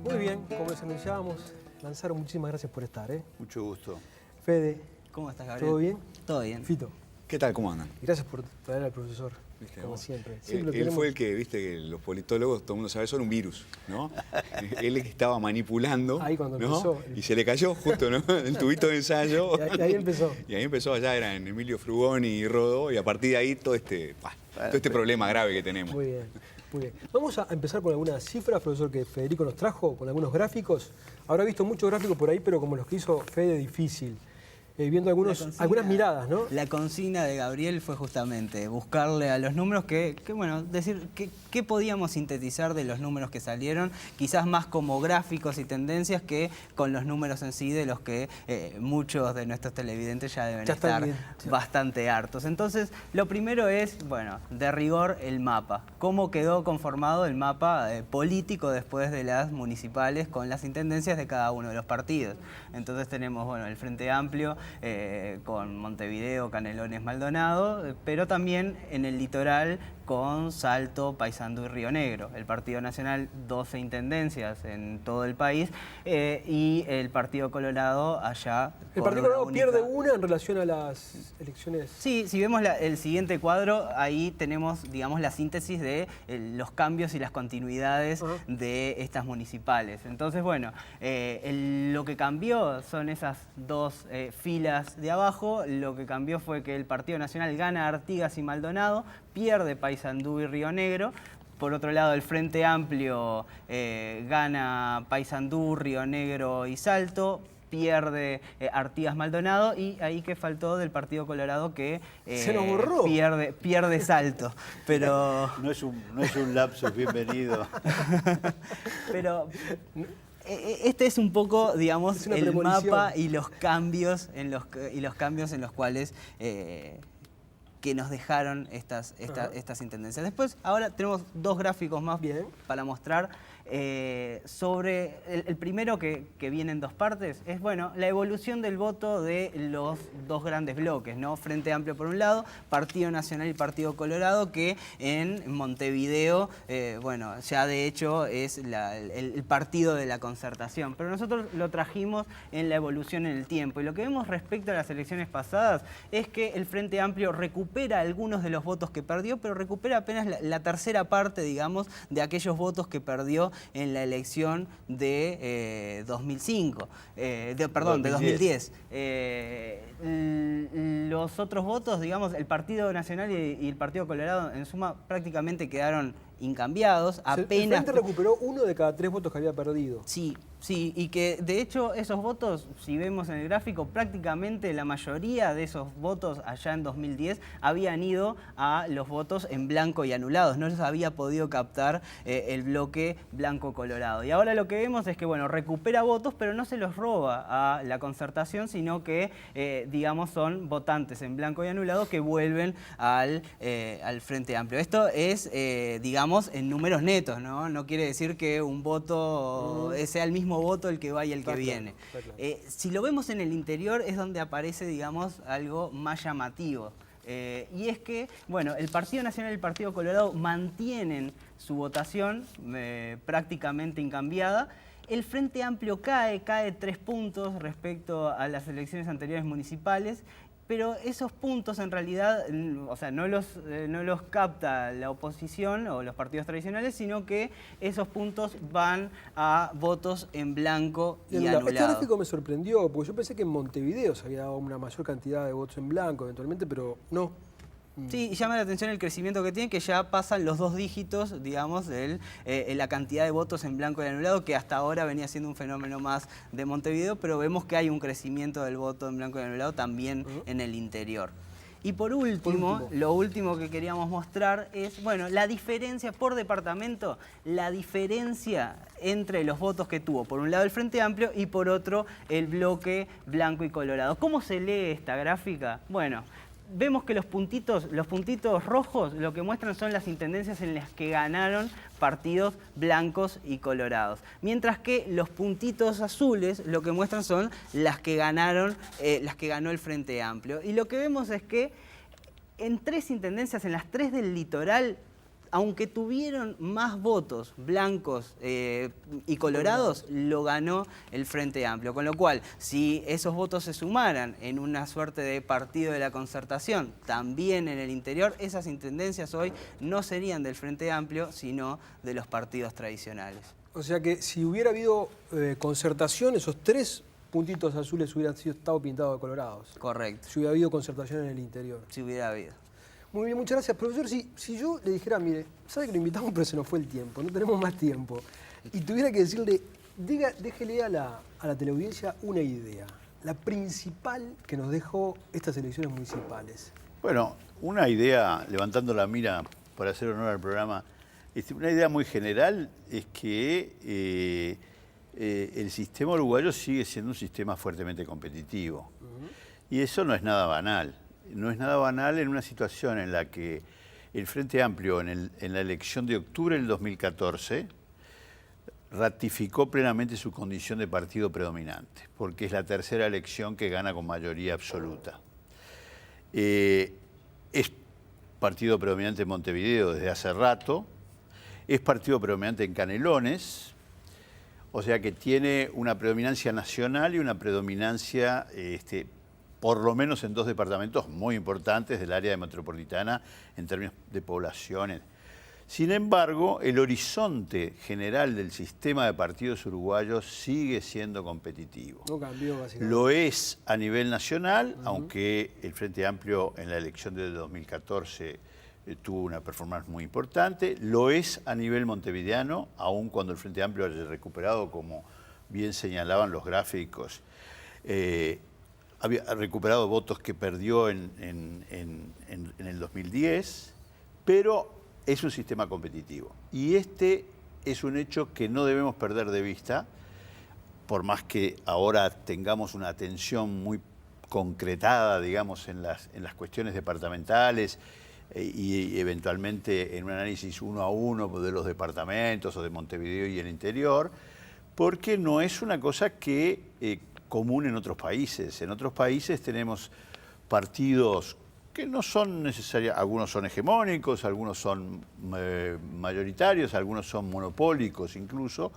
Muy bien, como les anunciábamos, Lanzaro, muchísimas gracias por estar. Mucho gusto. Fede, ¿Cómo estás, Gabriel? ¿todo bien? Todo bien. Fito, ¿Qué tal? ¿Cómo andan? gracias por traer al profesor, ¿Viste, como vos? siempre. Él fue el que, viste, que los politólogos, todo el mundo sabe, son un virus, ¿no? Él que estaba manipulando, Ahí cuando ¿no? empezó. Y se le cayó justo, ¿no? El tubito de ensayo. Y ahí empezó. Y ahí empezó, allá eran Emilio Frugoni y Rodó, y a partir de ahí todo este problema grave que tenemos. Muy bien, muy bien. Vamos a empezar con algunas cifras, profesor, que Federico nos trajo, con algunos gráficos. Habrá visto muchos gráficos por ahí, pero como los que hizo Fede, difícil. Viendo algunas miradas, ¿no? La consigna de Gabriel fue justamente buscarle a los números bueno, decir qué podíamos sintetizar de los números que salieron, quizás más como gráficos y tendencias que con los números en sí de los que muchos de nuestros televidentes ya deben estar bastante hartos. Entonces, lo primero es, bueno, de rigor el mapa. ¿Cómo quedó conformado el mapa político después de las municipales con las intendencias de cada uno de los partidos? Entonces tenemos, bueno, el Frente Amplio, con Montevideo, Canelones, Maldonado, pero también en el litoral con Salto, Paysandú y Río Negro. El Partido Nacional, 12 intendencias en todo el país, y el Partido Colorado allá. ¿El Partido Colorado pierde una en relación a las elecciones? Sí, si vemos el siguiente cuadro, ahí tenemos, digamos, la síntesis de los cambios y las continuidades de estas municipales. Entonces, bueno, lo que cambió son esas dos filas de abajo. Lo que cambió fue que el Partido Nacional gana Artigas y Maldonado, pierde Paysandú y Río Negro. Por otro lado, el Frente Amplio gana Paysandú, Río Negro y Salto, pierde Artigas, Maldonado, y ahí que faltó del Partido Colorado que se nos borró. Pierde Salto. Pero no es un lapsus bienvenido. Pero este es un poco, digamos, el mapa y los cambios en los cuales que nos dejaron estas intendencias. Después, ahora tenemos dos gráficos más para mostrar sobre el primero que viene en dos partes. Es, bueno, la evolución del voto de los dos grandes bloques, ¿no? Frente Amplio por un lado, Partido Nacional y Partido Colorado, que en Montevideo, bueno, ya de hecho es el partido de la concertación. Pero nosotros lo trajimos en la evolución en el tiempo. Y lo que vemos respecto a las elecciones pasadas es que el Frente Amplio recupera algunos de los votos que perdió, pero recupera apenas la tercera parte, digamos, de aquellos votos que perdió en la elección de 2005, de 2010. Los otros votos, digamos, el Partido Nacional y el Partido Colorado, en suma, prácticamente quedaron incambiados. El Frente recuperó 1 de cada 3 votos que había perdido. Sí, y que de hecho esos votos, si vemos en el gráfico, prácticamente la mayoría de esos votos allá en 2010 habían ido a los votos en blanco y anulados. No los había podido captar el bloque blanco-colorado. Y ahora lo que vemos es que, bueno, recupera votos, pero no se los roba a la concertación, sino que, digamos, son votantes en blanco y anulado que vuelven al Frente Amplio. Esto es, digamos, en números netos, ¿no? No quiere decir que un voto sea el mismo voto el que va y el que viene. Si lo vemos en el interior es donde aparece, digamos, algo más llamativo. Y es que, bueno, el Partido Nacional y el Partido Colorado mantienen su votación prácticamente incambiada. El Frente Amplio cae 3 puntos respecto a las elecciones anteriores municipales, pero esos puntos en realidad, o sea, no los capta la oposición o los partidos tradicionales, sino que esos puntos van a votos en blanco y anulado. Este gráfico me sorprendió, porque yo pensé que en Montevideo se había dado una mayor cantidad de votos en blanco eventualmente, pero no. Sí, y llama la atención el crecimiento que tiene, que ya pasan los 2 dígitos, digamos, de la cantidad de votos en blanco y anulado, que hasta ahora venía siendo un fenómeno más de Montevideo, pero vemos que hay un crecimiento del voto en blanco y anulado también en el interior. Y por último, lo último que queríamos mostrar es, bueno, la diferencia por departamento, la diferencia entre los votos que tuvo, por un lado el Frente Amplio y por otro el bloque blanco y colorado. ¿Cómo se lee esta gráfica? Bueno, vemos que los puntitos rojos lo que muestran son las intendencias en las que ganaron partidos blancos y colorados. Mientras que los puntitos azules lo que muestran son las que ganó el Frente Amplio. Y lo que vemos es que en 3 intendencias, en las 3 del litoral, aunque tuvieron más votos blancos y colorados, lo ganó el Frente Amplio. Con lo cual, si esos votos se sumaran en una suerte de partido de la concertación, también en el interior, esas intendencias hoy no serían del Frente Amplio, sino de los partidos tradicionales. O sea que si hubiera habido concertación, esos 3 puntitos azules hubieran estado pintados de colorados. Correcto. Si hubiera habido concertación en el interior. Si hubiera habido. Muy bien, muchas gracias. Profesor, si yo le dijera, mire, sabe que lo invitamos pero se nos fue el tiempo, no tenemos más tiempo, y tuviera que decirle, déjele a la teleaudiencia una idea, la principal que nos dejó estas elecciones municipales. Bueno, una idea, levantando la mira para hacer honor al programa, una idea muy general es que el sistema uruguayo sigue siendo un sistema fuertemente competitivo. Y eso no es nada banal. No es nada banal en una situación en la que el Frente Amplio en la elección de octubre del 2014 ratificó plenamente su condición de partido predominante, porque es la tercera elección que gana con mayoría absoluta. Es partido predominante en Montevideo desde hace rato, es partido predominante en Canelones, o sea que tiene una predominancia nacional y una predominancia por lo menos en 2 departamentos muy importantes del área metropolitana en términos de poblaciones. Sin embargo, el horizonte general del sistema de partidos uruguayos sigue siendo competitivo. No cambió básicamente. Lo es a nivel nacional, aunque el Frente Amplio en la elección de 2014 tuvo una performance muy importante. Lo es a nivel montevideano, aun cuando el Frente Amplio haya recuperado, como bien señalaban los gráficos, había recuperado votos que perdió en el 2010, pero es un sistema competitivo. Y este es un hecho que no debemos perder de vista, por más que ahora tengamos una atención muy concretada, digamos, en las cuestiones departamentales y eventualmente en un análisis 1 a 1 de los departamentos o de Montevideo y el interior, porque no es una cosa que común en otros países. En otros países tenemos partidos que no son necesariamente, algunos son hegemónicos, algunos son mayoritarios, algunos son monopólicos incluso,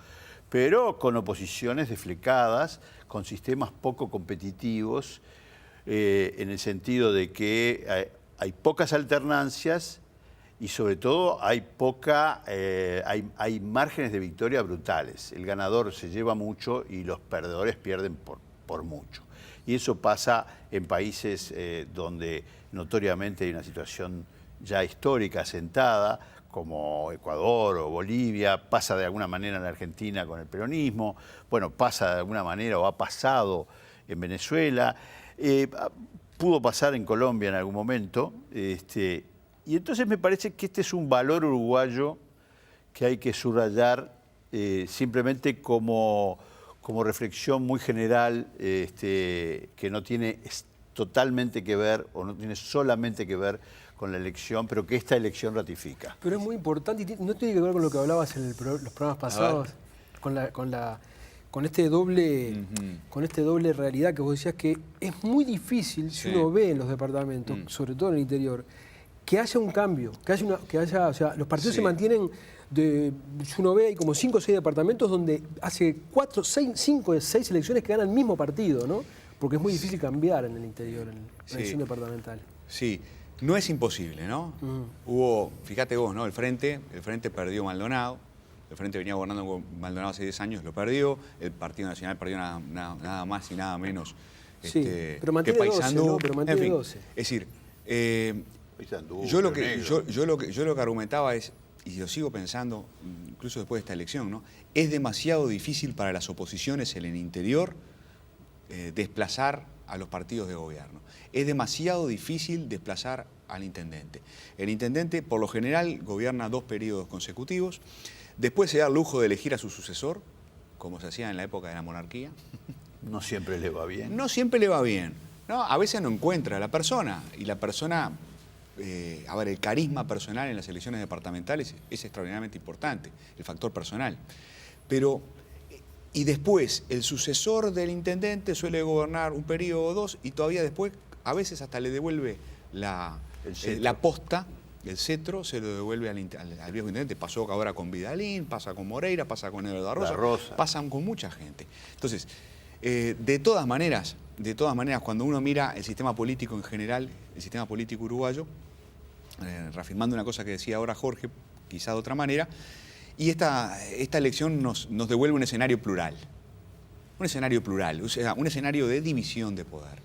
pero con oposiciones desflecadas, con sistemas poco competitivos, en el sentido de que hay pocas alternancias y sobre todo hay márgenes de victoria brutales. El ganador se lleva mucho y los perdedores pierden por mucho. Y eso pasa en países donde notoriamente hay una situación ya histórica asentada, como Ecuador o Bolivia, pasa de alguna manera en la Argentina con el peronismo, bueno, pasa de alguna manera o ha pasado en Venezuela, pudo pasar en Colombia en algún momento, y entonces me parece que este es un valor uruguayo que hay que subrayar simplemente como reflexión muy general, que no tiene totalmente que ver o no tiene solamente que ver con la elección, pero que esta elección ratifica. Pero es muy importante y no tiene que ver con lo que hablabas en los programas pasados, con este doble realidad que vos decías, que es muy difícil, si uno ve en los departamentos, sobre todo en el interior, que haya un cambio, o sea, los partidos se mantienen, si uno ve, hay como 5 o 6 departamentos donde hace 5 o 6 elecciones que gana el mismo partido, ¿no? Porque es muy difícil cambiar en el interior, en la elección departamental. Sí, no es imposible, ¿no? Hubo, fíjate vos, ¿no? El Frente perdió Maldonado, el Frente venía gobernando con Maldonado hace 10 años, lo perdió, el Partido Nacional perdió nada más y nada menos pero mantiene que Paysandú. 12, ¿no? Pero mantiene en fin, 12. Es decir, yo lo que argumentaba es, y lo sigo pensando, incluso después de esta elección, ¿no? Es demasiado difícil para las oposiciones en el interior desplazar a los partidos de gobierno. Es demasiado difícil desplazar al intendente. El intendente, por lo general, gobierna 2 periodos consecutivos, después se da el lujo de elegir a su sucesor, como se hacía en la época de la monarquía. No siempre le va bien. No siempre le va bien, ¿no? A veces no encuentra a la persona, y la persona, el carisma personal en las elecciones departamentales es extraordinariamente importante, el factor personal. Pero, y después, el sucesor del intendente suele gobernar un periodo o 2, y todavía después, a veces hasta le devuelve la posta el cetro se lo devuelve al viejo intendente. Pasó ahora con Vidalín, pasa con Moreira, pasa con Eduardo Rosa, pasan con mucha gente. Entonces, de todas maneras, cuando uno mira el sistema político en general, el sistema político uruguayo, reafirmando una cosa que decía ahora Jorge, quizá de otra manera, y esta elección nos devuelve un escenario plural. Un escenario plural, o sea, un escenario de división de poder.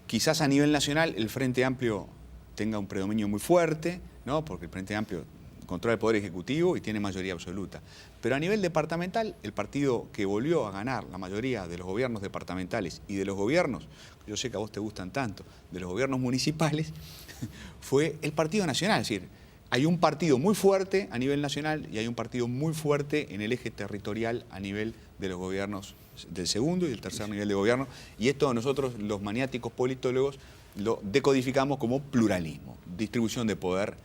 Quizás a nivel nacional el Frente Amplio tenga un predominio muy fuerte, ¿no? Porque el Frente Amplio controla el Poder Ejecutivo y tiene mayoría absoluta. Pero a nivel departamental, el partido que volvió a ganar la mayoría de los gobiernos departamentales y de los gobiernos, yo sé que a vos te gustan tanto, de los gobiernos municipales, fue el Partido Nacional. Es decir, hay un partido muy fuerte a nivel nacional y hay un partido muy fuerte en el eje territorial a nivel de los gobiernos del segundo y del tercer nivel de gobierno. Y esto nosotros, los maniáticos politólogos, lo decodificamos como pluralismo, distribución de poder,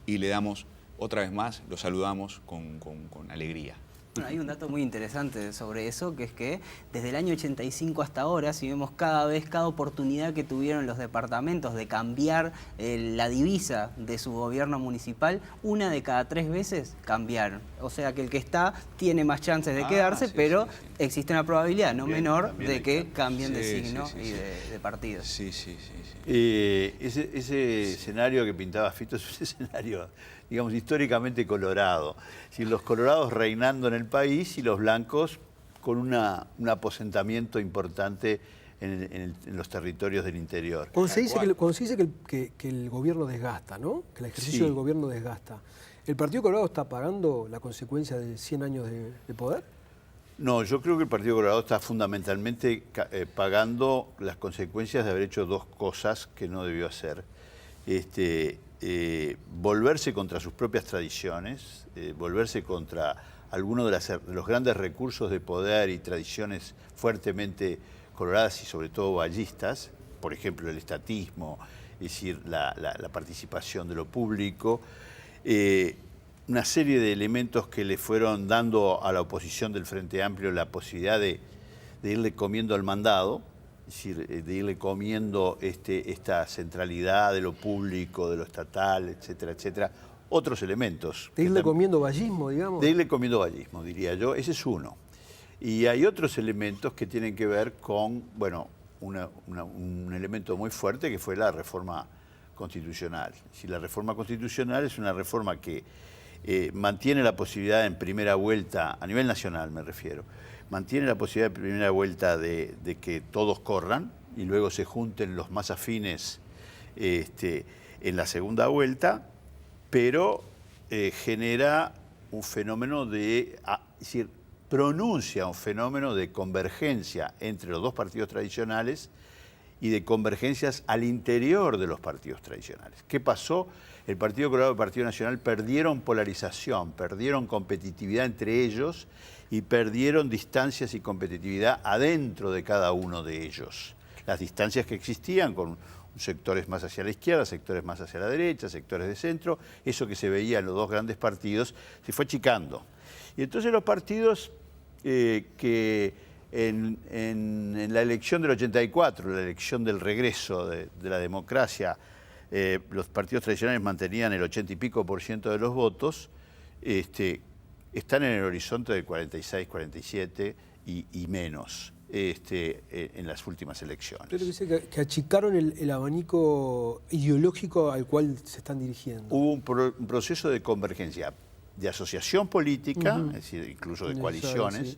y le damos, otra vez más, lo saludamos con alegría. Bueno, hay un dato muy interesante sobre eso, que es que desde el año 85 hasta ahora, si vemos cada oportunidad que tuvieron los departamentos de cambiar la divisa de su gobierno municipal, 1 de cada 3 veces cambiaron. O sea que el que está tiene más chances de quedarse, pero existe una probabilidad no menor de que cambien de signo y de partido. Ese escenario que pintaba Fito es un escenario, digamos, históricamente colorado. Es decir, los colorados reinando en el país y los blancos con un aposentamiento importante en los territorios del interior. Cuando se dice que el gobierno desgasta, ¿no? Que el ejercicio del gobierno desgasta, ¿el Partido Colorado está pagando la consecuencia de 100 años de poder? No, yo creo que el Partido Colorado está fundamentalmente pagando las consecuencias de haber hecho 2 cosas que no debió hacer. Volverse contra sus propias tradiciones, volverse contra algunos de los grandes recursos de poder y tradiciones fuertemente coloradas y sobre todo vallistas, por ejemplo el estatismo, es decir, la participación de lo público, una serie de elementos que le fueron dando a la oposición del Frente Amplio la posibilidad de irle comiendo al mandado, es decir, de irle comiendo esta centralidad de lo público, de lo estatal, etcétera, etcétera. Otros elementos. De irle comiendo vallismo, digamos. De irle comiendo vallismo, diría yo. Ese es uno. Y hay otros elementos que tienen que ver con, bueno, un elemento muy fuerte que fue la reforma constitucional. Si la reforma constitucional es una reforma que mantiene la posibilidad en primera vuelta, a nivel nacional me refiero, mantiene la posibilidad de primera vuelta de que todos corran y luego se junten los más afines en la segunda vuelta, pero genera un fenómeno es decir, pronuncia un fenómeno de convergencia entre los 2 partidos tradicionales y de convergencias al interior de los partidos tradicionales. ¿Qué pasó? El Partido Colorado y el Partido Nacional perdieron polarización, perdieron competitividad entre ellos y perdieron distancias y competitividad adentro de cada uno de ellos. Las distancias que existían con sectores más hacia la izquierda, sectores más hacia la derecha, sectores de centro, eso que se veía en los 2 grandes partidos, se fue achicando. Y entonces los partidos que en la elección del 84, la elección del regreso de la democracia, los partidos tradicionales mantenían el 80 y pico % de los votos, están en el horizonte del 46, 47 y menos en las últimas elecciones. Pero dice que achicaron el abanico ideológico al cual se están dirigiendo. Hubo un proceso de convergencia, de asociación política, es decir, incluso de coaliciones, sí,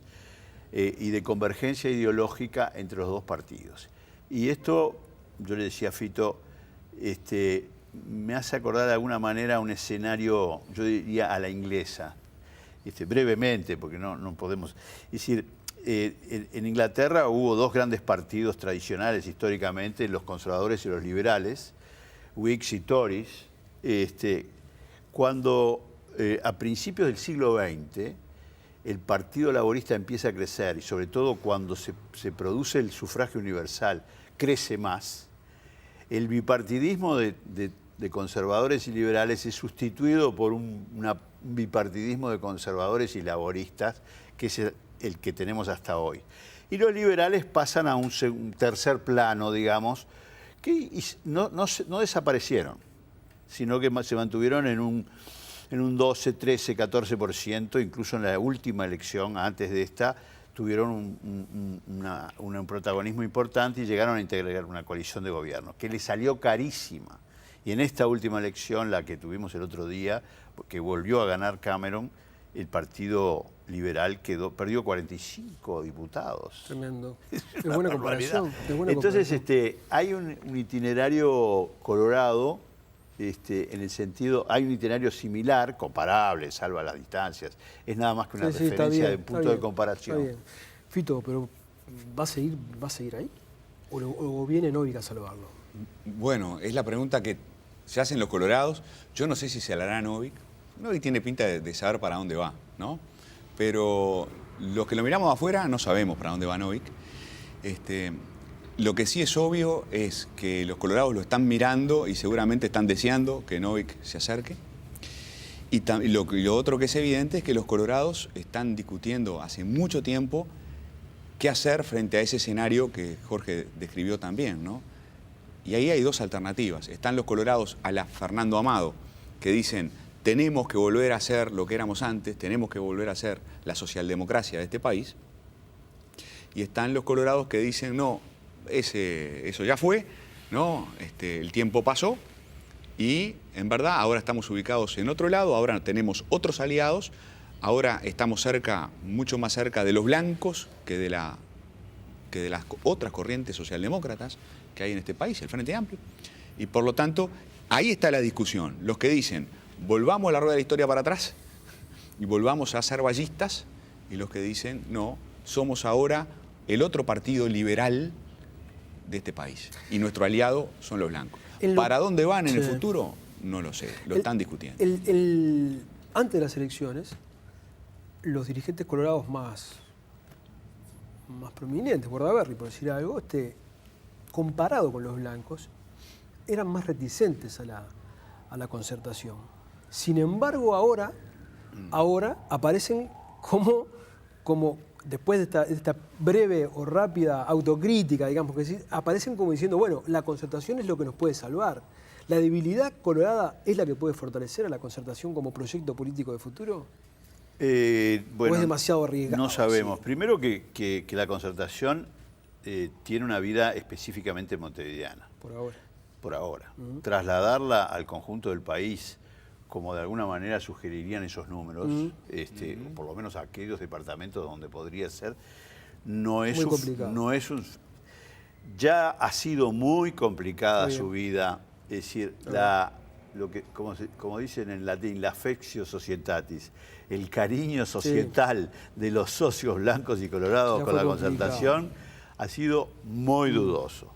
y de convergencia ideológica entre los 2 partidos. Y esto, yo le decía a Fito, me hace acordar de alguna manera un escenario, yo diría a la inglesa, brevemente, porque no podemos. Es decir, en Inglaterra hubo 2 grandes partidos tradicionales históricamente, los conservadores y los liberales, Whigs y Tories. Cuando a principios del siglo XX el Partido Laborista empieza a crecer, y sobre todo cuando se produce el sufragio universal, crece más, el bipartidismo de conservadores y liberales es sustituido por un bipartidismo de conservadores y laboristas, que es el que tenemos hasta hoy. Y los liberales pasan a un tercer plano, digamos, que no desaparecieron. sino que se mantuvieron en un 12, 13, 14%, incluso en la última elección, antes de esta, tuvieron un protagonismo importante y llegaron a integrar una coalición de gobierno, que les salió carísima. Y en esta última elección, la que tuvimos el otro día, que volvió a ganar Cameron, el Partido Liberal perdió 45 diputados. Tremendo. Es buena comparación. Entonces, hay un itinerario colorado, en el sentido, hay un itinerario similar, comparable, salva las distancias. Es nada más que una referencia de punto de comparación. Está bien. Fito, pero ¿va a seguir ahí? ¿O viene Novik a salvarlo? Bueno, es la pregunta que se hacen los colorados. Yo no sé si se la hará Novik. Novik tiene pinta de saber para dónde va, ¿no? Pero los que lo miramos afuera no sabemos para dónde va Novik. Lo que sí es obvio es que los colorados lo están mirando y seguramente están deseando que Novik se acerque. Y lo otro que es evidente es que los colorados están discutiendo hace mucho tiempo qué hacer frente a ese escenario que Jorge describió también, ¿no? Y ahí hay dos alternativas. Están los colorados a la Fernando Amado, que dicen: tenemos que volver a ser lo que éramos antes, tenemos que volver a ser la socialdemocracia de este país. Y están los colorados que dicen: no, eso ya fue, ¿no? El tiempo pasó y en verdad ahora estamos ubicados en otro lado, ahora tenemos otros aliados, ahora estamos mucho más cerca de los blancos que de las otras corrientes socialdemócratas que hay en este país, el Frente Amplio. Y por lo tanto, ahí está la discusión. Los que dicen: volvamos a la rueda de la historia para atrás y volvamos a ser vallistas, y los que dicen: no, somos ahora el otro partido liberal de este país y nuestro aliado son los blancos. ¿Para dónde van en el futuro? No lo sé, lo están discutiendo. Antes de las elecciones, los dirigentes colorados más prominentes, Bordaberry, por decir algo, comparado con los blancos, eran más reticentes a la concertación. Sin embargo, ahora aparecen como después de esta breve o rápida autocrítica, digamos, que aparecen como diciendo: bueno, la concertación es lo que nos puede salvar. ¿La debilidad colorada es la que puede fortalecer a la concertación como proyecto político de futuro? Bueno, ¿O es demasiado arriesgado? No sabemos. Sí. Primero que la concertación tiene una vida específicamente montevideana. Por ahora. Trasladarla al conjunto del país, como de alguna manera sugerirían esos números, por lo menos a aquellos departamentos donde podría ser, no es ya ha sido muy complicada su vida, es decir, como dicen en latín, la affectio societatis, el cariño societal de los socios blancos y colorados con la concertación ha sido muy dudoso.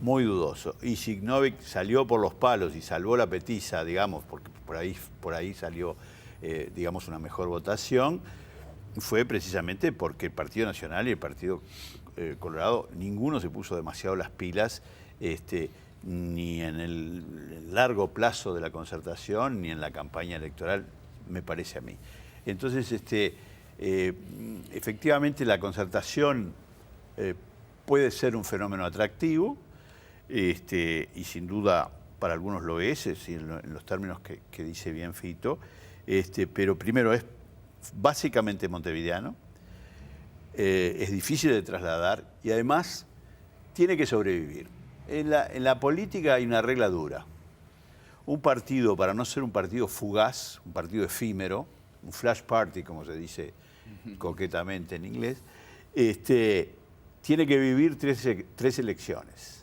Muy dudoso. Y si Novik salió por los palos y salvó la petiza, digamos, porque por ahí salió, digamos, una mejor votación, fue precisamente porque el Partido Nacional y el Partido Colorado, ninguno se puso demasiado las pilas, ni en el largo plazo de la concertación, ni en la campaña electoral, me parece a mí. Entonces, efectivamente, la concertación puede ser un fenómeno atractivo, y sin duda para algunos lo es en los términos que dice bien Fito, pero primero es básicamente montevideano, es difícil de trasladar y además tiene que sobrevivir. En la política hay una regla dura. Un partido, para no ser un partido fugaz, un partido efímero, un flash party, como se dice coquetamente en inglés, tiene que vivir tres elecciones.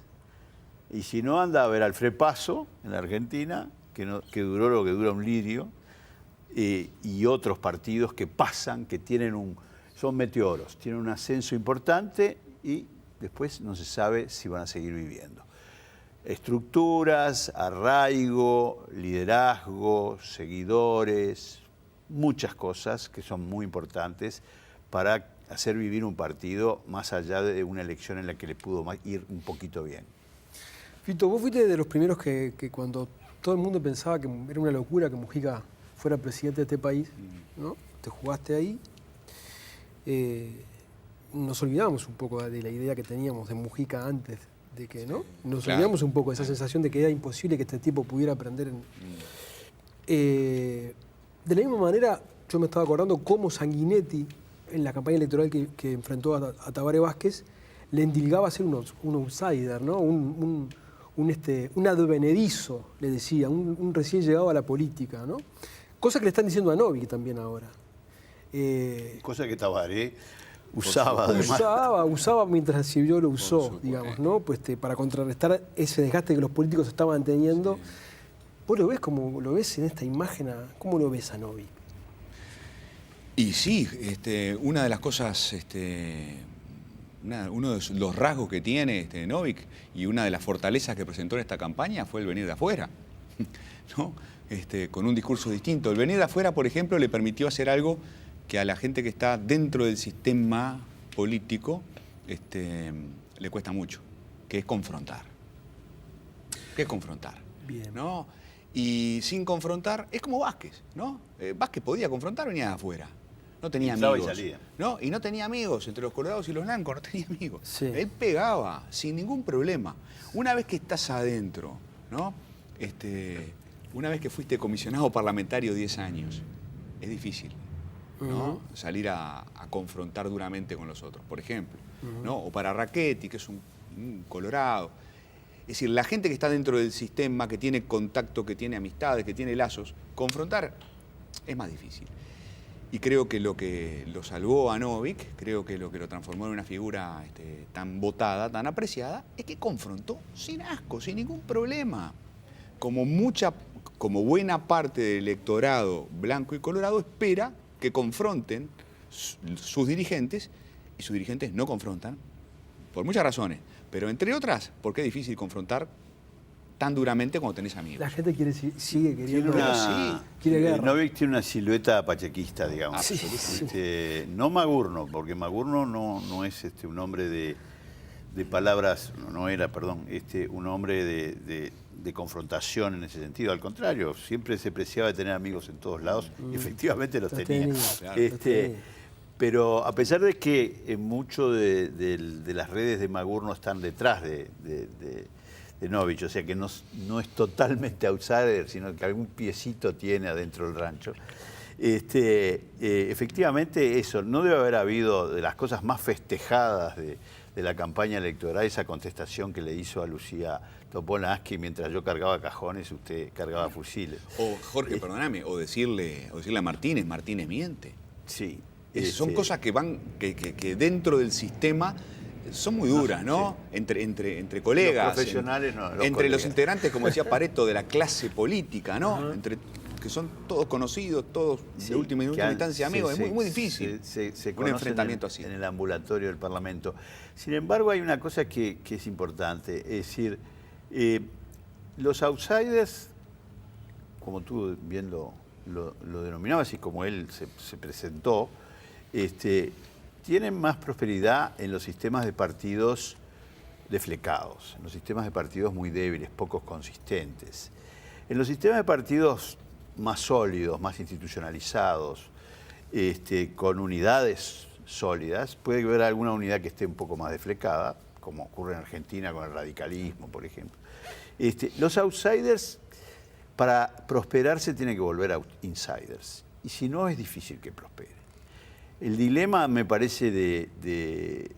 Y si no, anda a ver al Frepaso en la Argentina, que duró lo que dura un lirio, y otros partidos que pasan, que son meteoros, tienen un ascenso importante y después no se sabe si van a seguir viviendo. Estructuras, arraigo, liderazgo, seguidores, muchas cosas que son muy importantes para hacer vivir un partido más allá de una elección en la que le pudo ir un poquito bien. Fito, vos fuiste de los primeros que cuando todo el mundo pensaba que era una locura que Mujica fuera presidente de este país, ¿no? Te jugaste ahí. Nos olvidamos un poco de la idea que teníamos de Mujica antes de que ¿no? Nos olvidamos un poco de esa sensación de que era imposible que este tipo pudiera aprender. De la misma manera, yo me estaba acordando cómo Sanguinetti, en la campaña electoral que enfrentó a Tabaré Vázquez, le endilgaba a ser un outsider, ¿no? un advenedizo, le decía, un recién llegado a la política, ¿no? Cosa que le están diciendo a Novik también ahora. Cosa que Tabaré usaba, además. Usaba mientras Escipión lo usó, digamos, ¿no? Pues para contrarrestar ese desgaste que los políticos estaban teniendo. Sí. ¿Vos lo ves como lo ves en esta imagen? ¿Cómo lo ves a Novik? Y sí, una de las cosas, uno de los rasgos que tiene Novik y una de las fortalezas que presentó en esta campaña fue el venir de afuera, ¿no? Con un discurso distinto. El venir de afuera, por ejemplo, le permitió hacer algo que a la gente que está dentro del sistema político le cuesta mucho, que es confrontar. ¿Qué es confrontar? Bien. ¿No? Y sin confrontar, es como Vázquez, ¿no? Vázquez podía confrontar, venía de afuera. No tenía amigos. Y salía. ¿No? Y no tenía amigos entre los colorados y los blancos, no tenía amigos. Sí. Él pegaba sin ningún problema. Una vez que estás adentro, ¿no? Una vez que fuiste comisionado parlamentario 10 años, es difícil, ¿no? Salir a confrontar duramente con los otros, por ejemplo, ¿no? O para Rachetti, que es un colorado. Es decir, la gente que está dentro del sistema, que tiene contacto, que tiene amistades, que tiene lazos, confrontar es más difícil. Y creo que lo que lo salvó a Novik, creo que lo que lo transformó en una figura tan votada, tan apreciada, es que confrontó sin asco, sin ningún problema. Como buena parte del electorado blanco y colorado espera que confronten sus dirigentes, y sus dirigentes no confrontan, por muchas razones, pero entre otras, porque es difícil confrontar tan duramente cuando tenés amigos. La gente sigue queriendo... Quiere guerra. Novik tiene una silueta pachequista, digamos. Sí, sí. No Magurno, porque Magurno no es un hombre de palabras, no era, perdón, un hombre de confrontación en ese sentido. Al contrario, siempre se preciaba de tener amigos en todos lados y efectivamente los tenía. Claro, pero a pesar de que mucho de las redes de Magurno están detrás de Novik, o sea que no es totalmente outsider, sino que algún piecito tiene adentro del rancho. Efectivamente eso, no debe haber habido de las cosas más festejadas de la campaña electoral, esa contestación que le hizo a Lucía Topolansky: mientras yo cargaba cajones, usted cargaba fusiles. O Jorge, perdóname, o decirle a Martínez miente. Sí. Son cosas que van, que dentro del sistema son muy duras, ¿no? Sí. Entre colegas. Los profesionales no. Entre los integrantes, como decía Pareto, de la clase política, ¿no? Que son todos conocidos, todos de última instancia amigos. Es muy difícil un enfrentamiento así. En el ambulatorio del Parlamento. Sin embargo, hay una cosa que es importante. Es decir, los outsiders, como tú bien lo denominabas y como él se presentó, tienen más prosperidad en los sistemas de partidos deflecados, en los sistemas de partidos muy débiles, pocos consistentes. En los sistemas de partidos más sólidos, más institucionalizados, con unidades sólidas, puede haber alguna unidad que esté un poco más deflecada, como ocurre en Argentina con el radicalismo, por ejemplo. Los outsiders, para prosperar, se tienen que volver insiders, y si no, es difícil que prospere. El dilema, me parece, de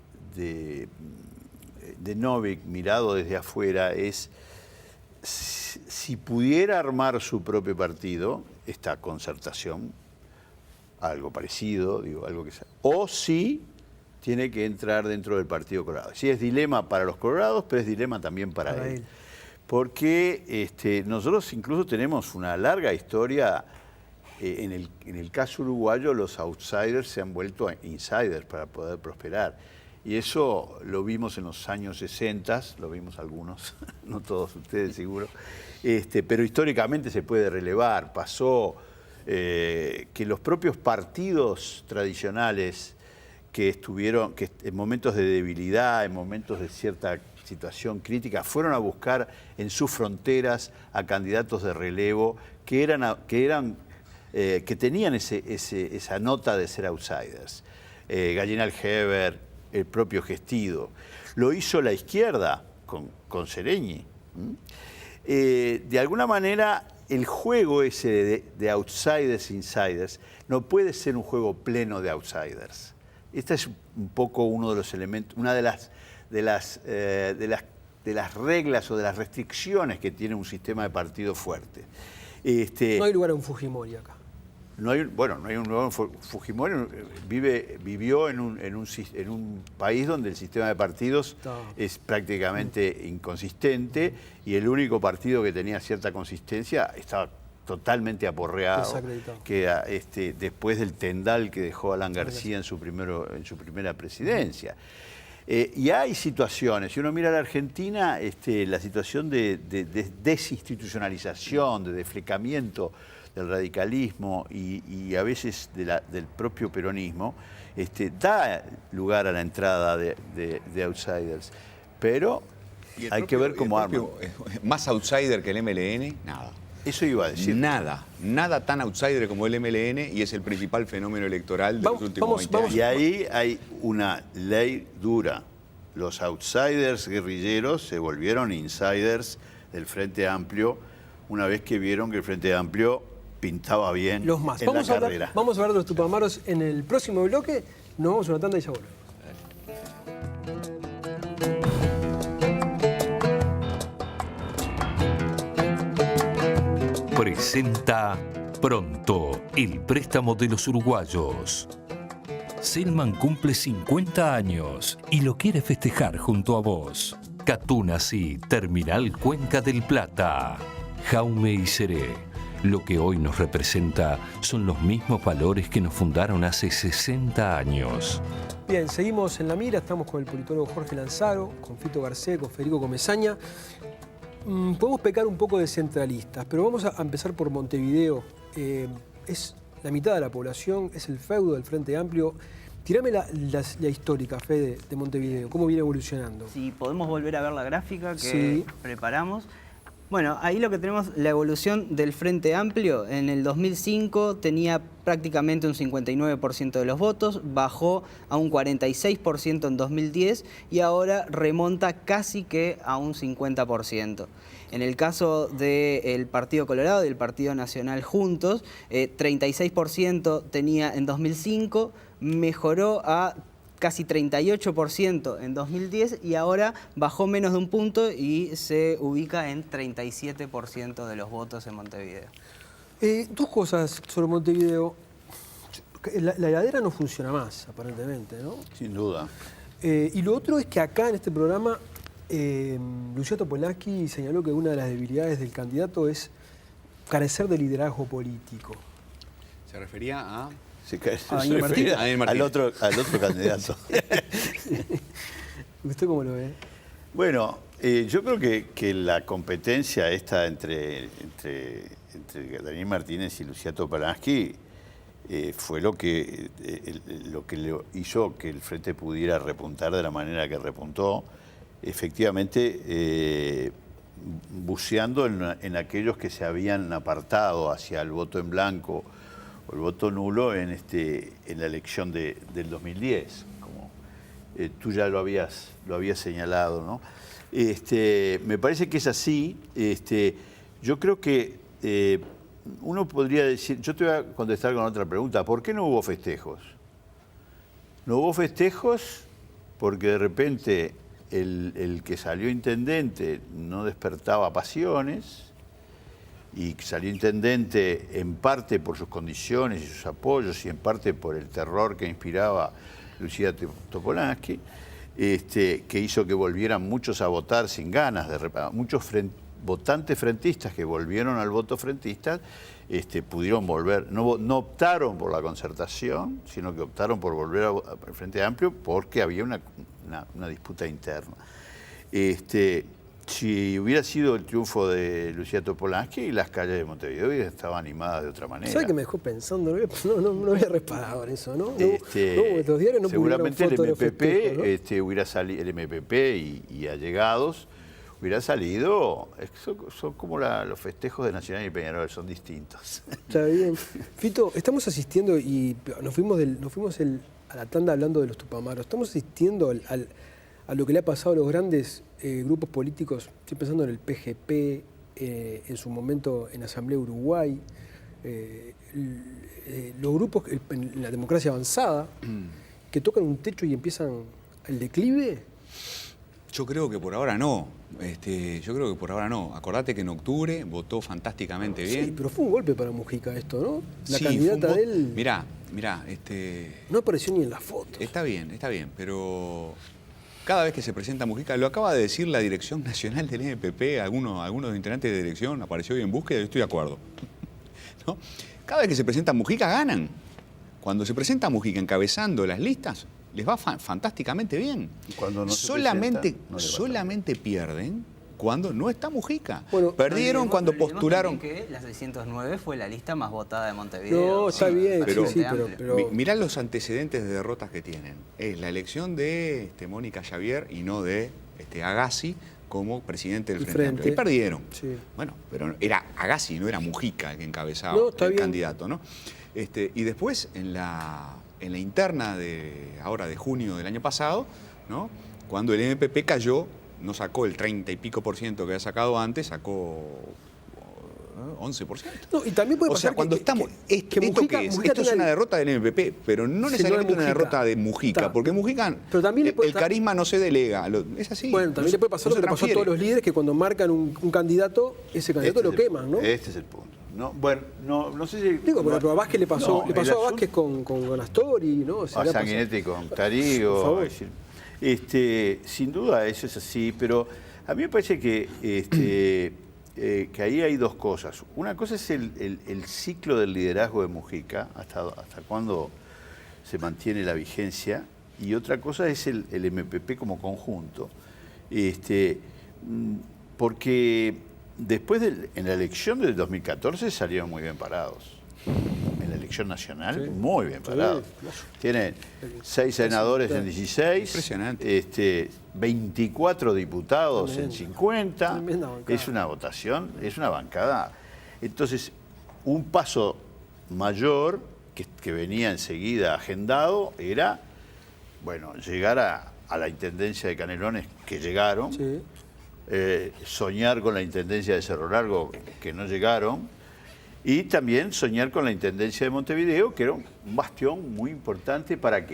Novik mirado desde afuera es si pudiera armar su propio partido, esta concertación, algo parecido, algo que sea, o si tiene que entrar dentro del Partido Colorado. Sí, es dilema para los colorados, pero es dilema también para él. Porque nosotros incluso tenemos una larga historia. En el caso uruguayo, los outsiders se han vuelto insiders para poder prosperar. Y eso lo vimos en los años 60, lo vimos algunos, no todos ustedes seguro, pero históricamente se puede relevar. Pasó que los propios partidos tradicionales que en momentos de debilidad, en momentos de cierta situación crítica, fueron a buscar en sus fronteras a candidatos de relevo que tenían esa nota de ser outsiders. Gallinal Heber, el propio Gestido. Lo hizo la izquierda con Sereñi. De alguna manera, el juego ese de outsiders, insiders, no puede ser un juego pleno de outsiders. Este es un poco uno de los elementos, una de las reglas o de las restricciones que tiene un sistema de partido fuerte. No hay lugar a un Fujimori acá. No hay un nuevo Fujimori, vivió en un país donde el sistema de partidos es prácticamente inconsistente y el único partido que tenía cierta consistencia estaba totalmente aporreado, que después del tendal que dejó Alan García en su primera presidencia. Y hay situaciones, si uno mira a la Argentina, la situación de desinstitucionalización, de deflecamiento del radicalismo y a veces del propio peronismo, da lugar a la entrada de outsiders. Pero hay que ver cómo arman. Más outsider que el MLN, nada. Eso iba a decir. Nada tan outsider como el MLN y es el principal fenómeno electoral de los últimos 20 años. Y ahí hay una ley dura. Los outsiders guerrilleros se volvieron insiders del Frente Amplio una vez que vieron que el Frente Amplio pintaba bien los más. en la carrera. Vamos a hablar de los Tupamaros en el próximo bloque. Nos vamos a una tanda y ya volvemos. Presenta Pronto, el préstamo de los uruguayos. Selman cumple 50 años y lo quiere festejar junto a vos. Catunasi, Terminal Cuenca del Plata. Jaume y Seré. Lo que hoy nos representa son los mismos valores que nos fundaron hace 60 años. Bien, seguimos en la mira, estamos con el politólogo Jorge Lanzaro, con Fito Garcés, con Federico Comesaña. Podemos pecar un poco de centralistas, pero vamos a empezar por Montevideo. Es la mitad de la población, es el feudo del Frente Amplio. Tirame la histórica, Fede, de Montevideo, ¿cómo viene evolucionando? Si podemos volver a ver la gráfica que preparamos. Bueno, ahí lo que tenemos, la evolución del Frente Amplio. En el 2005 tenía prácticamente un 59% de los votos, bajó a un 46% en 2010 y ahora remonta casi que a un 50%. En el caso del Partido Colorado y del Partido Nacional juntos, 36% tenía en 2005, mejoró a casi 38% en 2010 y ahora bajó menos de un punto y se ubica en 37% de los votos en Montevideo. Dos cosas sobre Montevideo. La heladera no funciona más, aparentemente, ¿no? Sin duda. Y lo otro es que acá en este programa Lucía Topolansky señaló que una de las debilidades del candidato es carecer de liderazgo político. ¿Se refería a...? Se refería al otro candidato. ¿Usted cómo lo ve? Bueno, yo creo que la competencia esta entre Daniel Martínez y Lucía Topolansky fue lo que le hizo que el Frente pudiera repuntar de la manera que repuntó, efectivamente buceando en aquellos que se habían apartado hacia el voto en blanco o el voto nulo en la elección del 2010, como tú ya lo habías señalado, ¿no? Me parece que es así. Yo creo que uno podría decir, yo te voy a contestar con otra pregunta, ¿por qué no hubo festejos? No hubo festejos porque de repente el que salió intendente no despertaba pasiones, y salió intendente en parte por sus condiciones y sus apoyos y en parte por el terror que inspiraba Lucía Topolansky, que hizo que volvieran muchos a votar sin ganas, muchos votantes frentistas que volvieron al voto frentista pudieron volver, no optaron por la concertación, sino que optaron por volver al Frente Amplio porque había una disputa interna. Si hubiera sido el triunfo de Lucía Topolansky, las calles de Montevideo estaban animadas de otra manera. ¿Sabes qué me dejó pensando? No había reparado en eso, ¿no? Los diarios no seguramente el MPP, ¿no? Hubiera salido, el MPP y allegados, hubiera salido. Son como los festejos de Nacional y Peñarol, son distintos. Está bien. Fito, estamos asistiendo y nos fuimos a la tanda hablando de los Tupamaros. Estamos asistiendo a a lo que le ha pasado a los grandes grupos políticos, estoy pensando en el PGP, en su momento en Asamblea Uruguay, los grupos en la democracia avanzada, que tocan un techo y empiezan el declive? Yo creo que por ahora no. Acordate que en octubre votó fantásticamente bien. Sí, pero fue un golpe para Mujica esto, ¿no? La sí, candidata de él... Mirá. No apareció ni en las fotos. Está bien, pero cada vez que se presenta Mujica, lo acaba de decir la dirección nacional del MPP, algunos integrantes de dirección, apareció hoy en búsqueda, yo estoy de acuerdo. ¿No? Cada vez que se presenta Mujica, ganan. Cuando se presenta Mujica encabezando las listas, les va fantásticamente bien. Y cuando no solamente pierden cuando no está Mujica. Bueno, perdieron cuando postularon... Que la 609 fue la lista más votada de Montevideo. No, está bien, pero, pero... Mirá los antecedentes de derrotas que tienen. Es la elección de Mónica Xavier y no de Agassi como presidente del Frente Amplio. Ahí perdieron. Sí. Bueno, pero era Agassi, no era Mujica el que encabezaba el candidato, ¿no? Y después, en la interna de junio del año pasado, ¿no? Cuando el MPP cayó, no sacó el 30 y pico % que había sacado antes, sacó 11%. No, y también puede pasar cuando estamos... ¿Esto es una derrota del MPP, pero no necesariamente una derrota de Mujica, porque Mujica, pero también el carisma no se delega, es así. Bueno, también le puede pasar lo que le pasó a todos los líderes, que cuando marcan un candidato, ese candidato lo queman, ¿no? Este es el punto. No, bueno, no sé si... Digo, pero a Vázquez le pasó a Vázquez con Astori, ¿no? O sea, a Sanguinetti con Tarío. Sin duda eso es así, pero a mí me parece que ahí hay dos cosas. Una cosa es el ciclo del liderazgo de Mujica, hasta cuándo se mantiene la vigencia, y otra cosa es el MPP como conjunto. Porque después, en la elección del 2014 salieron muy bien parados. En la elección nacional, muy bien parados. Tienen 6 senadores en 16, impresionante. 24 diputados en 50. Es una votación, es una bancada. Entonces, un paso mayor que venía enseguida agendado era, bueno, llegar a la intendencia de Canelones, que llegaron, soñar con la intendencia de Cerro Largo, que no llegaron, y también soñar con la intendencia de Montevideo, que era un bastión muy importante para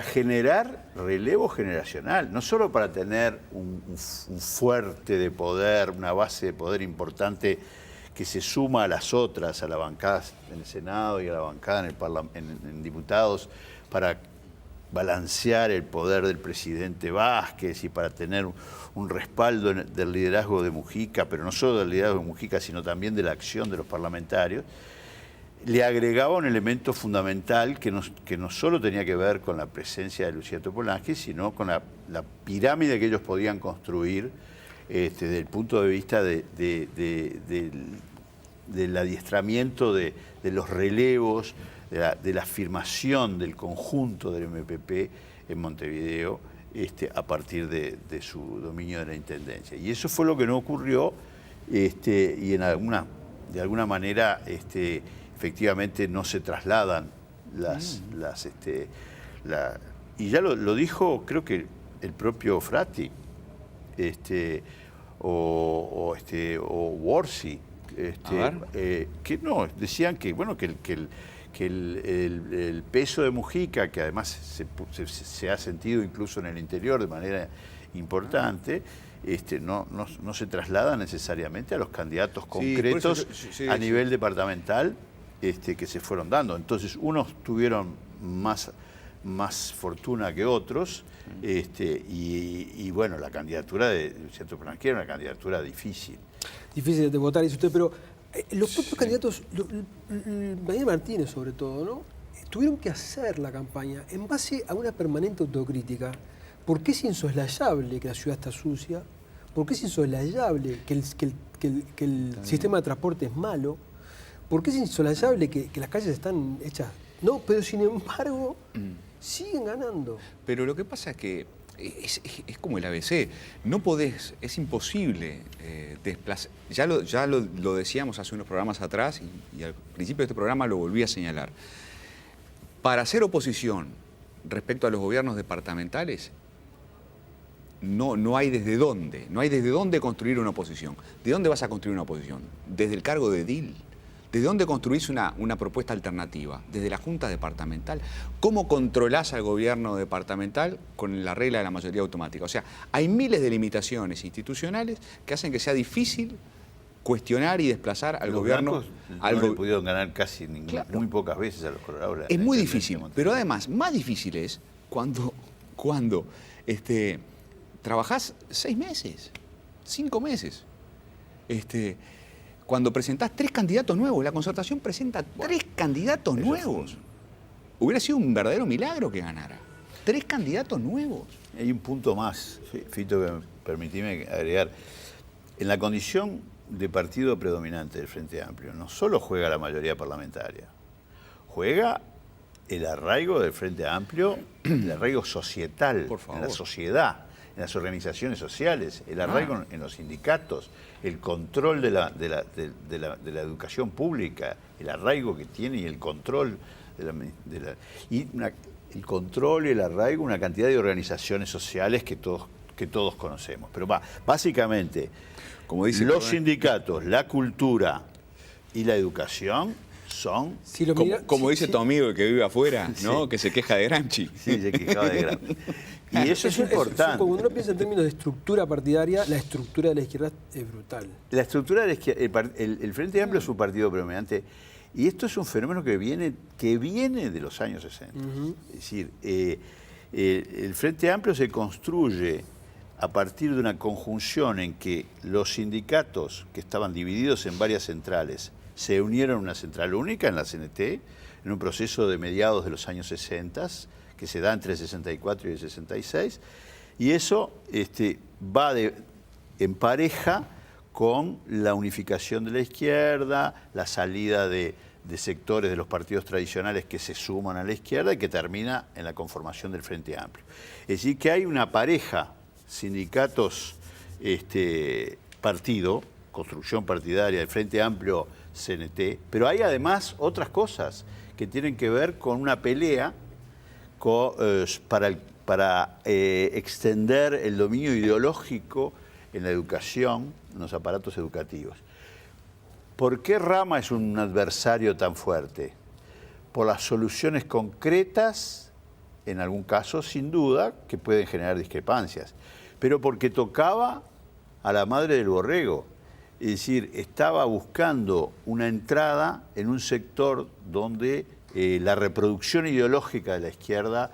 generar relevo generacional, no solo para tener un fuerte de poder, una base de poder importante que se suma a las otras, a la bancada en el Senado y a la bancada en diputados, para balancear el poder del presidente Vázquez y para tener un respaldo del liderazgo de Mujica, pero no solo del liderazgo de Mujica, sino también de la acción de los parlamentarios, le agregaba un elemento fundamental que no solo tenía que ver con la presencia de Lucía Topolansky, sino con la pirámide que ellos podían construir desde el punto de vista del adiestramiento de los relevos, de la afirmación del conjunto del MPP en Montevideo a partir de su dominio de la intendencia. Y eso fue lo que no ocurrió y de alguna manera efectivamente no se trasladan y ya lo dijo, creo que el propio Frati o Worsi, que no, decían que bueno que el peso de Mujica, que además se ha sentido incluso en el interior de manera importante, no se traslada necesariamente a los candidatos concretos a nivel departamental que se fueron dando. Entonces, unos tuvieron más fortuna que otros, y bueno, la candidatura de Lucía Topolansky era una candidatura difícil. Difícil de votar, dice usted, pero los propios candidatos, Daniel Martínez sobre todo, ¿no? Tuvieron que hacer la campaña en base a una permanente autocrítica. ¿Por qué es insoslayable que la ciudad está sucia? ¿Por qué es insoslayable que el sistema de transporte es malo? ¿Por qué es insoslayable que las calles están hechas? No, pero sin embargo, siguen ganando. Pero lo que pasa es que es como el ABC. No podés, es imposible desplazar. Ya lo decíamos hace unos programas atrás y al principio de este programa lo volví a señalar. Para hacer oposición respecto a los gobiernos departamentales no hay desde dónde. No hay desde dónde construir una oposición. ¿De dónde vas a construir una oposición? Desde el cargo de edil. ¿Desde dónde construís una propuesta alternativa? Desde la Junta Departamental. ¿Cómo controlás al gobierno departamental con la regla de la mayoría automática? O sea, hay miles de limitaciones institucionales que hacen que sea difícil cuestionar y desplazar al gobierno. No pudieron ganar casi muy pocas veces a los coloradores. Es muy difícil, pero además, más difícil es cuando trabajás 6 meses, 5 meses. Cuando presentás 3 candidatos nuevos, la Concertación presenta 3 candidatos nuevos. Hubiera sido un verdadero milagro que ganara. 3 candidatos nuevos. Hay un punto más, Fito, que permitime agregar. En la condición de partido predominante del Frente Amplio, no solo juega la mayoría parlamentaria, juega el arraigo del Frente Amplio, el arraigo societal, en la sociedad, en las organizaciones sociales, el arraigo en los sindicatos, el control de la educación pública, el arraigo que tiene y el control el control y el arraigo, una cantidad de organizaciones sociales que todos conocemos. Pero básicamente, como dice los sindicatos, la cultura y la educación son... Como dice tu amigo que vive afuera, ¿no? Que se queja de Gramsci. Sí, se quejaba de Gramsci. Y eso es importante. Cuando uno piensa en términos de estructura partidaria, la estructura de la izquierda es brutal. La estructura de la izquierda, el Frente Amplio es un partido predominante, y esto es un fenómeno que viene de los años 60. Es decir, el Frente Amplio se construye a partir de una conjunción en que los sindicatos, que estaban divididos en varias centrales, se unieron en una central única, en la CNT, en un proceso de mediados de los años 60, que se da entre el 64 y el 66, y eso va en pareja con la unificación de la izquierda, la salida de sectores de los partidos tradicionales que se suman a la izquierda y que termina en la conformación del Frente Amplio. Es decir, que hay una pareja, sindicatos, partido, construcción partidaria del Frente Amplio, CNT, pero hay además otras cosas que tienen que ver con una pelea para extender el dominio ideológico en la educación, en los aparatos educativos. ¿Por qué Rama es un adversario tan fuerte? Por las soluciones concretas, en algún caso, sin duda, que pueden generar discrepancias, pero porque tocaba a la madre del borrego. Es decir, estaba buscando una entrada en un sector donde la reproducción ideológica de la izquierda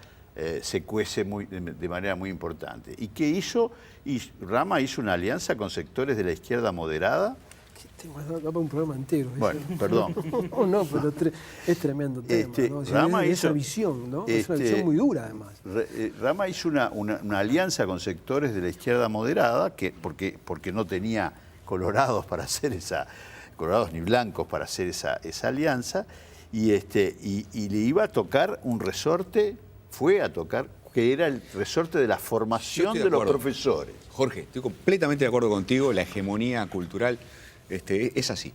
se cuece de manera muy importante. ¿Y qué hizo? Rama hizo una alianza con sectores de la izquierda moderada. Da para un programa entero. Bueno, perdón. No, pero es tremendo tema. ¿no? Rama hizo esa visión, ¿no? Es una visión muy dura, además. Rama hizo una alianza con sectores de la izquierda moderada, porque no tenía colorados para hacer colorados ni blancos para hacer esa alianza, y le iba a tocar un resorte, que era el resorte de la formación de los profesores. Jorge, estoy completamente de acuerdo contigo, la hegemonía cultural es así.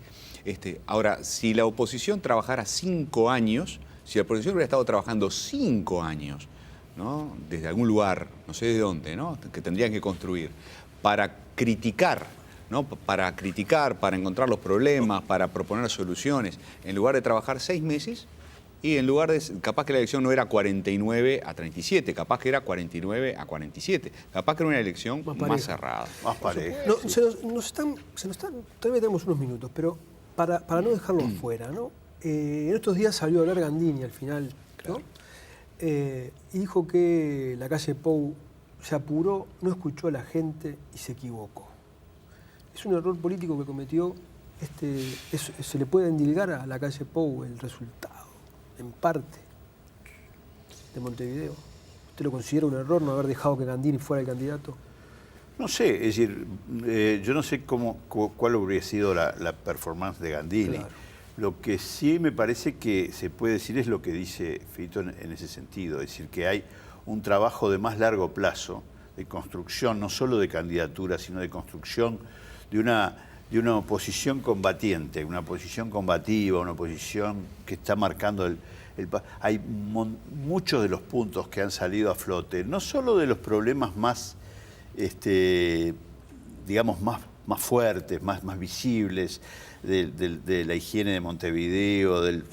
Ahora, si la oposición trabajara 5 años, si la oposición hubiera estado trabajando 5 años, ¿no? Desde algún lugar, no sé de dónde, ¿no? Que tendrían que construir, para criticar, ¿no? Para encontrar los problemas, para proponer soluciones, en lugar de trabajar 6 meses, y en lugar de, capaz que la elección no era 49 a 37, capaz que era 49 a 47, capaz que era una elección más cerrada. Más pareja. No, se nos están, todavía tenemos unos minutos, pero para no dejarlo fuera, ¿no? En estos días salió a hablar Gandini al final, ¿no? Y dijo que la calle Pou se apuró, no escuchó a la gente y se equivocó. Es un error político que cometió, se le puede endilgar a la calle Pou el resultado, en parte, de Montevideo. ¿Usted lo considera un error no haber dejado que Gandini fuera el candidato? No sé, es decir, yo no sé cuál habría sido la performance de Gandini. Claro. Lo que sí me parece que se puede decir es lo que dice Fito en ese sentido, es decir, que hay un trabajo de más largo plazo, de construcción, no solo de candidatura, sino de construcción de una oposición combatiente, una oposición combativa, una oposición que está marcando hay muchos de los puntos que han salido a flote, no solo de los problemas más digamos, más fuertes, más visibles, de la higiene de Montevideo, del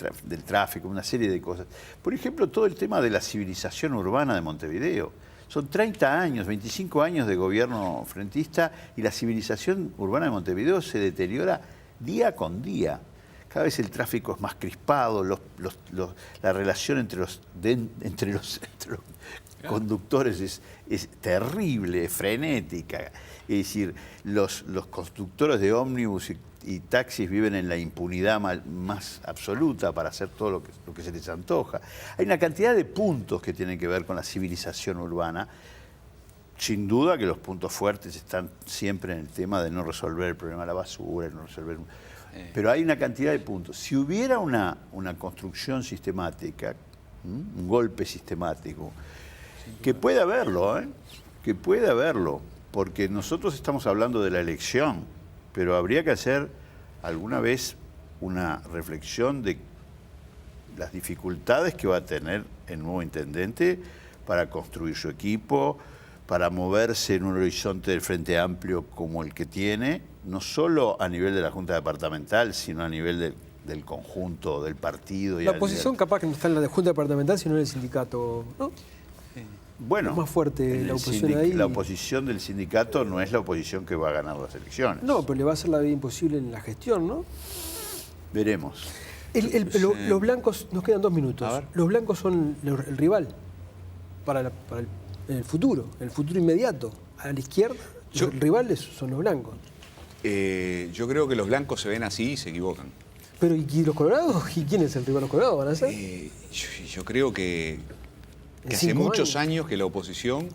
tráfico, una serie de cosas. Por ejemplo, todo el tema de la civilización urbana de Montevideo. Son 30 años, 25 años de gobierno frentista y la civilización urbana de Montevideo se deteriora día con día. Cada vez el tráfico es más crispado, la relación entre los conductores es terrible, es frenética. Es decir, los conductores de ómnibus y taxis viven en la impunidad más absoluta para hacer todo lo que se les antoja. Hay una cantidad de puntos que tienen que ver con la civilización urbana. Sin duda que los puntos fuertes están siempre en el tema de no resolver el problema de la basura, no resolver... Pero hay una cantidad de puntos. Si hubiera una construcción sistemática, un golpe sistemático, que puede haberlo, que puede haberlo, porque nosotros estamos hablando de la elección, pero habría que hacer alguna vez una reflexión de las dificultades que va a tener el nuevo intendente para construir su equipo, para moverse en un horizonte del Frente Amplio como el que tiene, no solo a nivel de la Junta Departamental, sino a nivel del conjunto del partido. La oposición capaz que no está en la Junta Departamental, sino en el sindicato, ¿no? Bueno, es más fuerte la oposición ahí. La oposición del sindicato no es la oposición que va a ganar las elecciones. No, pero le va a hacer la vida imposible en la gestión, ¿no? Veremos. Los blancos, nos quedan 2 minutos. Los blancos son el rival para el futuro inmediato. A la izquierda, los rivales son los blancos. Yo creo que los blancos se ven así y se equivocan. Pero ¿y los colorados? ¿Y quién es el rival de los colorados? ¿Van a ser? Yo creo que hace muchos años que la oposición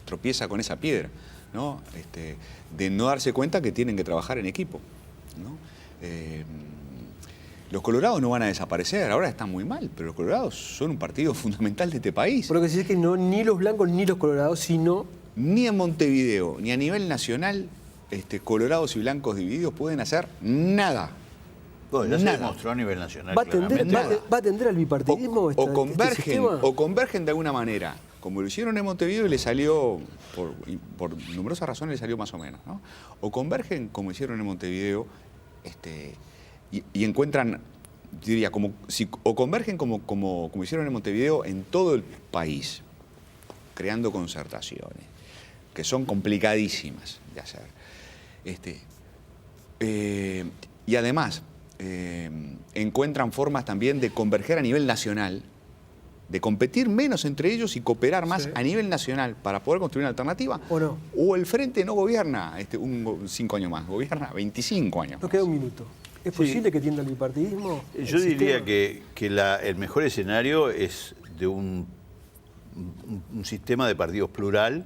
tropieza con esa piedra, ¿no? De no darse cuenta que tienen que trabajar en equipo, ¿no? Los colorados no van a desaparecer, ahora están muy mal, pero los colorados son un partido fundamental de este país. Por lo que se dice que no, ni los blancos ni los colorados, sino... Ni en Montevideo, ni a nivel nacional, colorados y blancos divididos pueden hacer nada. Bueno, ya se demostró a nivel nacional. ¿Va a atender al bipartidismo? O convergen de alguna manera, como lo hicieron en Montevideo y le salió, por numerosas razones le salió más o menos, ¿no? O convergen como hicieron en Montevideo y encuentran, diría, o convergen como hicieron en Montevideo en todo el país, creando concertaciones, que son complicadísimas de hacer. Y además, encuentran formas también de converger a nivel nacional, de competir menos entre ellos y cooperar más a nivel nacional para poder construir una alternativa. ¿O no? O el Frente no gobierna 5 años más, gobierna 25 años. Nos queda 1 minuto. ¿Es posible que tienda el bipartidismo? Yo diría que el mejor escenario es de un sistema de partidos plural,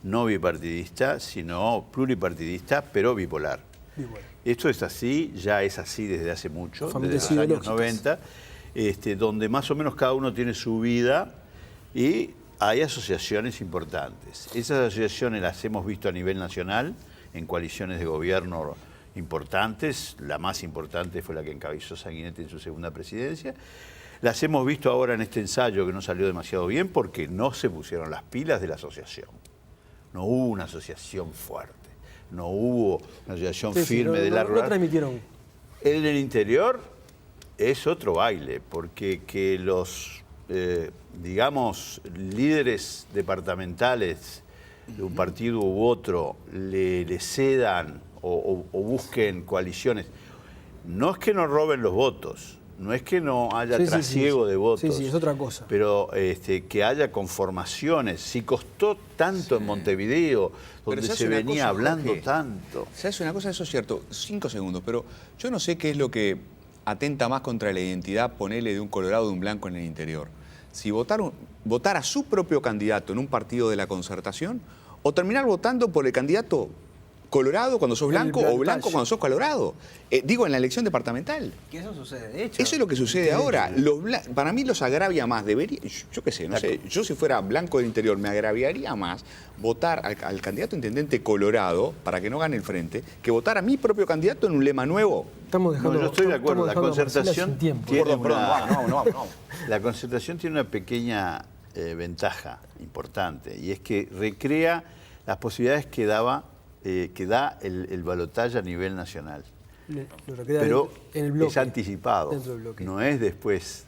no bipartidista, sino pluripartidista, pero bipolar. Esto es así, ya es así desde hace mucho, desde los años 90, donde más o menos cada uno tiene su vida y hay asociaciones importantes. Esas asociaciones las hemos visto a nivel nacional, en coaliciones de gobierno importantes. La más importante fue la que encabezó Sanguinetti en su segunda presidencia. Las hemos visto ahora en este ensayo que no salió demasiado bien porque no se pusieron las pilas de la asociación. No hubo una asociación fuerte. No hubo una asociación firme de la rural. No transmitieron. En el interior es otro baile, porque que los, digamos, líderes departamentales de un partido u otro le cedan o busquen coaliciones, no es que no roben los votos, no es que no haya trasiego de votos. Sí, es otra cosa. Pero que haya conformaciones. Si costó tanto en Montevideo, donde se venía hablando tanto. ¿Sabes una cosa? Eso es cierto. 5 segundos, pero yo no sé qué es lo que atenta más contra la identidad, ponele, de un colorado o de un blanco en el interior. Si votar a su propio candidato en un partido de la Concertación o terminar votando por el candidato colorado cuando sos blanco o blanco cuando sos colorado. Digo, en la elección departamental. Que eso sucede, de hecho. Eso es lo que sucede ahora. Para mí los agravia más. Yo qué sé, no sé. Yo si fuera blanco del interior me agraviaría más votar al candidato intendente colorado para que no gane el frente que votar a mi propio candidato en un lema nuevo. Estamos dejando, yo estoy de acuerdo. La Concertación tiene la Concertación tiene una pequeña ventaja importante y es que recrea las posibilidades que da el balotaje a nivel nacional. Pero en el bloque, es anticipado, no es después.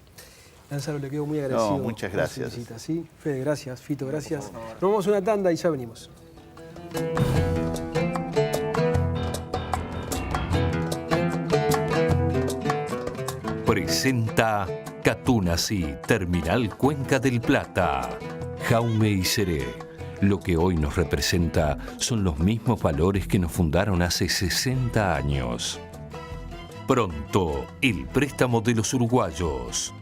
Lázaro, le quedo muy agradecido. No, muchas gracias. Visita, ¿sí? Fede, gracias. Fito, gracias. Nos vamos a una tanda y ya venimos. Presenta Catunasi, Terminal Cuenca del Plata. Jaume y Seré. Lo que hoy nos representa son los mismos valores que nos fundaron hace 60 años. Pronto, el préstamo de los uruguayos.